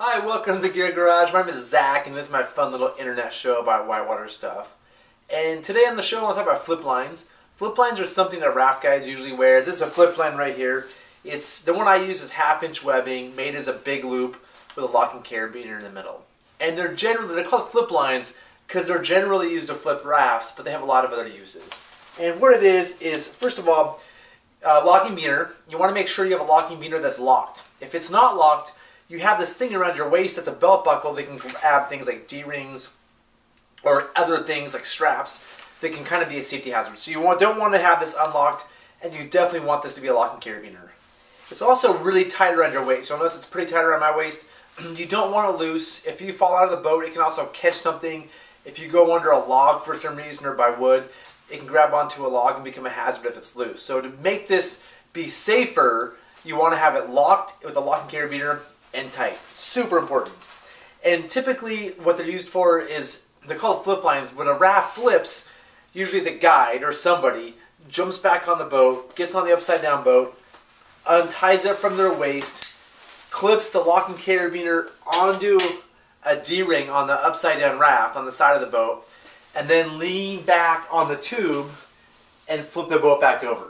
Hi, welcome to the Gear Garage. My name is Zach, and this is my fun little internet show about whitewater stuff. And today on the show, I want to talk about flip lines. Flip lines are something that raft guides usually wear. This is a flip line right here. It's the one I use is 1/2-inch webbing, made as a big loop with a locking carabiner in the middle. And they're called flip lines because they're generally used to flip rafts, but they have a lot of other uses. And what it is first of all, locking beaner. You want to make sure you have a locking beaner that's locked. If it's not locked, you have this thing around your waist that's a belt buckle that can grab things like D-rings or other things like straps that can kind of be a safety hazard. So you don't want to have this unlocked, and you definitely want this to be a locking carabiner. It's also really tight around your waist. You'll notice it's pretty tight around my waist. You don't want it loose. If you fall out of the boat, it can also catch something. If you go under a log for some reason or by wood, it can grab onto a log and become a hazard if it's loose. So to make this be safer, you want to have it locked with a locking carabiner and tight. Super important. And typically what they're used for is, they're called flip lines. When a raft flips, usually the guide or somebody jumps back on the boat, gets on the upside down boat, unties it from their waist, clips the locking carabiner onto a D-ring on the upside down raft on the side of the boat, and then lean back on the tube and flip the boat back over.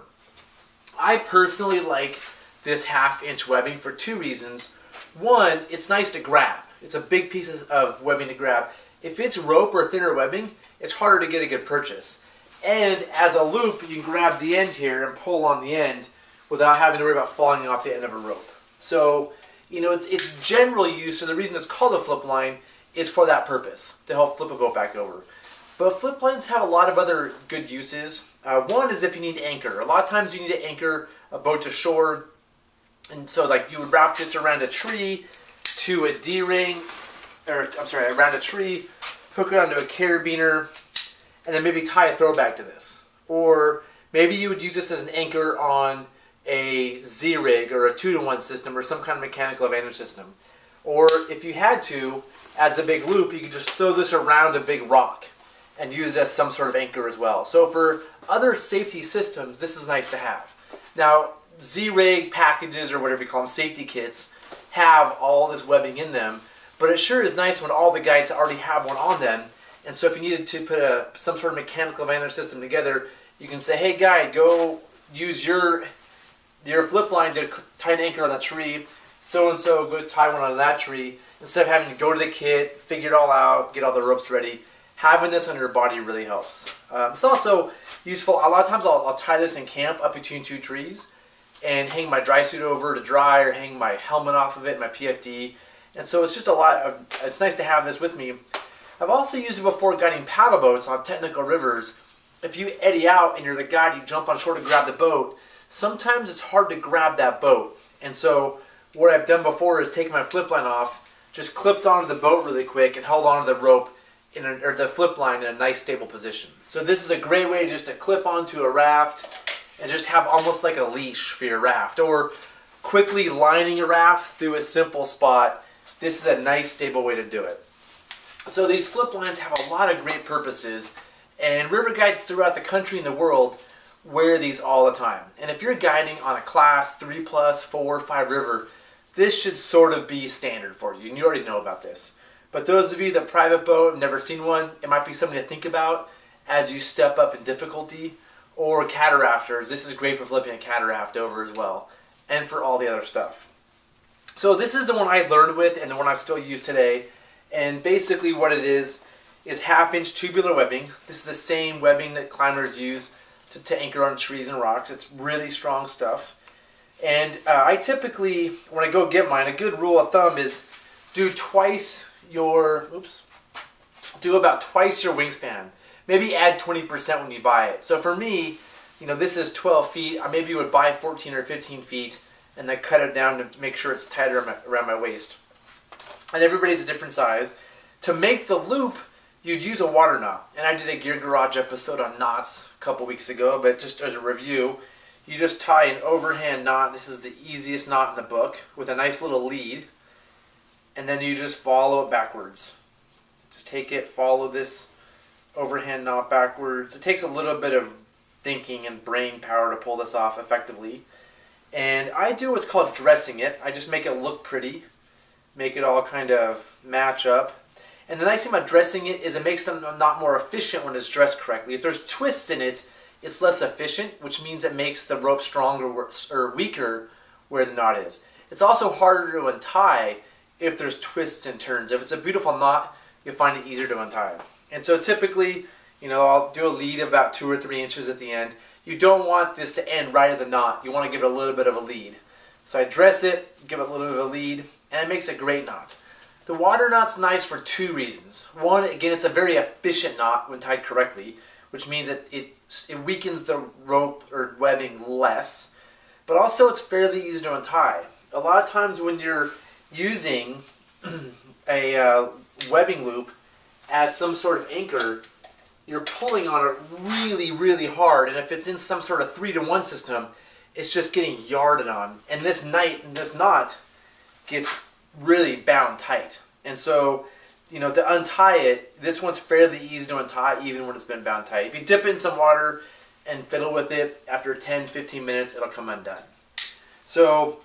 I personally like this 1/2-inch webbing for two reasons. One, it's nice to grab. It's a big piece of webbing to grab. If it's rope or thinner webbing, it's harder to get a good purchase. And as a loop, you can grab the end here and pull on the end without having to worry about falling off the end of a rope. So, it's general use, so the reason it's called a flip line is for that purpose, to help flip a boat back over. But flip lines have a lot of other good uses. One is if you need to anchor. A lot of times you need to anchor a boat to shore. And so you would wrap this around a tree to a D-ring, around a tree, hook it onto a carabiner, and then maybe tie a throwback to this. Or maybe you would use this as an anchor on a Z-rig or a 2-to-1 system or some kind of mechanical advantage system. Or if you had to, as a big loop, you could just throw this around a big rock and use it as some sort of anchor as well. So for other safety systems, this is nice to have. Now, Z-rig packages, or whatever you call them, safety kits, have all this webbing in them, but it sure is nice when all the guides already have one on them. And so if you needed to put some sort of mechanical advantage system together, you can say, hey guide, go use your flip line to tie an anchor on that tree, so-and-so go tie one on that tree, instead of having to go to the kit, figure it all out, get all the ropes ready. Having this on your body really helps. It's also useful. A lot of times I'll tie this in camp up between two trees and hang my dry suit over to dry, or hang my helmet off of it, my PFD. And so it's just it's nice to have this with me. I've also used it before guiding paddle boats on technical rivers. If you eddy out and you're the guide, you jump on shore to grab the boat, sometimes it's hard to grab that boat. And so what I've done before is taken my flip line off, just clipped onto the boat really quick and held onto the rope or the flip line in a nice stable position. So this is a great way just to clip onto a raft and just have almost like a leash for your raft, or quickly lining a raft through a simple spot. This is a nice stable way to do it. So these flip lines have a lot of great purposes, and river guides throughout the country and the world wear these all the time. And if you're guiding on a class 3+, 4, 5 river, this should sort of be standard for you, and you already know about this. But those of you that private boat have never seen one, it might be something to think about as you step up in difficulty. Or catarafters, this is great for flipping a cataraft over as well, and for all the other stuff. So this is the one I learned with and the one I still use today. And basically what it is 1/2-inch tubular webbing. This is the same webbing that climbers use to anchor on trees and rocks. It's really strong stuff. And I typically, when I go get mine, a good rule of thumb is do about twice your wingspan. Maybe add 20% when you buy it. So for me, this is 12 feet. I maybe would buy 14 or 15 feet and then cut it down to make sure it's tighter around my waist. And everybody's a different size. To make the loop, you'd use a water knot. And I did a Gear Garage episode on knots a couple weeks ago, but just as a review, you just tie an overhand knot. This is the easiest knot in the book, with a nice little lead. And then you just follow it backwards. Just take it, follow this overhand knot backwards. It takes a little bit of thinking and brain power to pull this off effectively. And I do what's called dressing it. I just make it look pretty. make it all kind of match up. And the nice thing about dressing it is it makes them not more efficient when it's dressed correctly. If there's twists in it, it's less efficient, which means it makes the rope stronger or weaker where the knot is. It's also harder to untie if there's twists and turns. If it's a beautiful knot, you'll find it easier to untie. And so typically, I'll do a lead of about 2 or 3 inches at the end. You don't want this to end right at the knot. You want to give it a little bit of a lead. So I dress it, give it a little bit of a lead, and it makes a great knot. The water knot's nice for 2 reasons. One, again, it's a very efficient knot when tied correctly, which means it weakens the rope or webbing less, but also it's fairly easy to untie. A lot of times when you're using a webbing loop as some sort of anchor, you're pulling on it really, really hard, and if it's in some sort of 3-to-1 system, it's just getting yarded on, and this knot gets really bound tight. And so, to untie it, this one's fairly easy to untie even when it's been bound tight. If you dip it in some water and fiddle with it, after 10-15 minutes, it'll come undone. So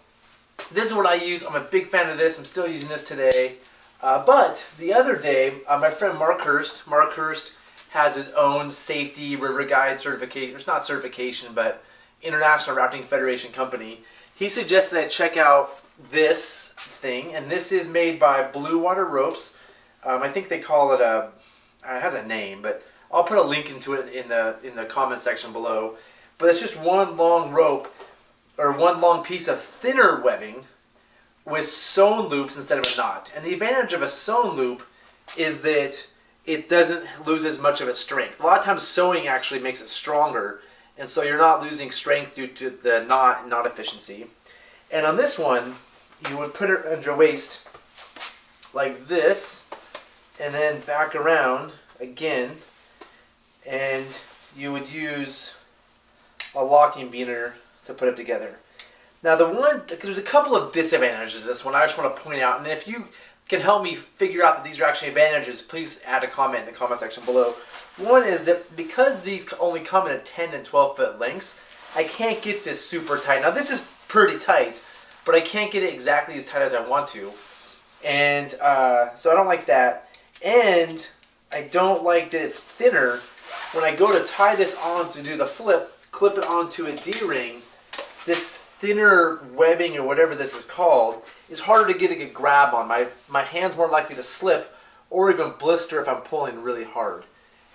this is what I use. I'm a big fan of this. I'm still using this today. But the other day, my friend Mark Hurst has his own safety river guide certification. It's not certification, but International Rafting Federation company. He suggested I check out this thing, and this is made by Blue Water Ropes. I think they call it it has a name, but I'll put a link into it in the comment section below. But it's just one long rope, or one long piece of thinner webbing with sewn loops instead of a knot. And the advantage of a sewn loop is that it doesn't lose as much of its strength. A lot of times sewing actually makes it stronger, and so you're not losing strength due to the knot efficiency. And on this one, you would put it around your waist like this, and then back around again, and you would use a locking beaner to put it together. Now there's a couple of disadvantages to this one I just want to point out, and if you can help me figure out that these are actually advantages, please add a comment in the comment section below. One is that because these only come in a 10 and 12 foot lengths, I can't get this super tight. Now this is pretty tight, but I can't get it exactly as tight as I want to. And so I don't like that. And I don't like that it's thinner. When I go to tie this on to do the flip, clip it onto a D-ring, this thinner webbing or whatever this is called is harder to get a good grab on. My hand's more likely to slip or even blister if I'm pulling really hard.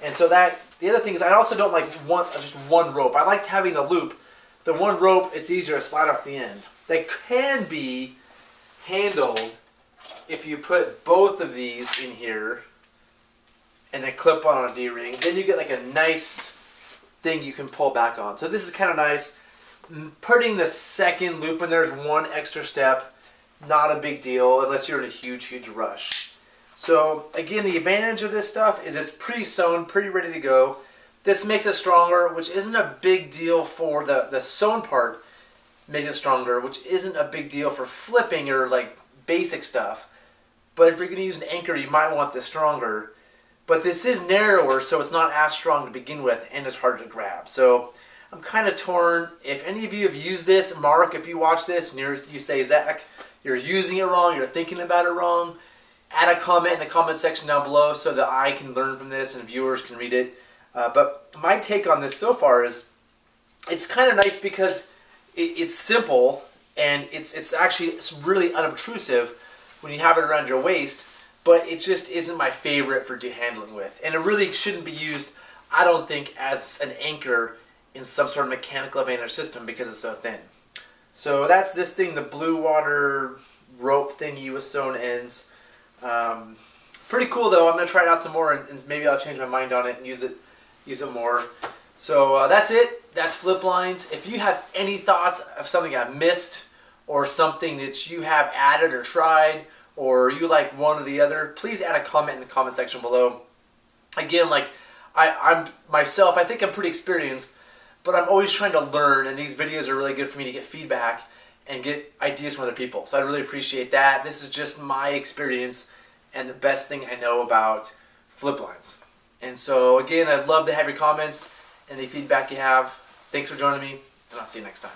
And so the other thing is I also don't like just one rope. I like having the loop. The one rope, it's easier to slide off the end. They can be handled if you put both of these in here and then clip on a D-ring. Then you get like a nice thing you can pull back on. So this is kind of nice. Putting the second loop in there is one extra step. Not a big deal unless you're in a huge rush. So again, the advantage of this stuff is it's pre-sewn, pretty ready to go. This makes it stronger, which isn't a big deal for the sewn part. Makes it stronger, which isn't a big deal for flipping or like basic stuff. But if you're going to use an anchor, you might want this stronger. But this is narrower, so it's not as strong to begin with, and it's harder to grab. So I'm kind of torn. If any of you have used this, Mark, if you watch this and you say, Zach, you're using it wrong, you're thinking about it wrong, add a comment in the comment section down below so that I can learn from this and viewers can read it. But my take on this so far is it's kind of nice because it's simple and it's actually really unobtrusive when you have it around your waist, but it just isn't my favorite for handling with. And it really shouldn't be used, I don't think, as an anchor in some sort of mechanical advantage system because it's so thin. So that's this thing, the Blue Water rope thingy with sewn ends. Pretty cool though. I'm going to try it out some more and maybe I'll change my mind on it and use it more. So that's it. That's flip lines. If you have any thoughts of something I missed or something that you have added or tried or you like one or the other, please add a comment in the comment section below. Again, like I'm myself, I think I'm pretty experienced, but I'm always trying to learn, and these videos are really good for me to get feedback and get ideas from other people. So I really appreciate that. This is just my experience and the best thing I know about flip lines. And so again, I'd love to have your comments and any feedback you have. Thanks for joining me, and I'll see you next time.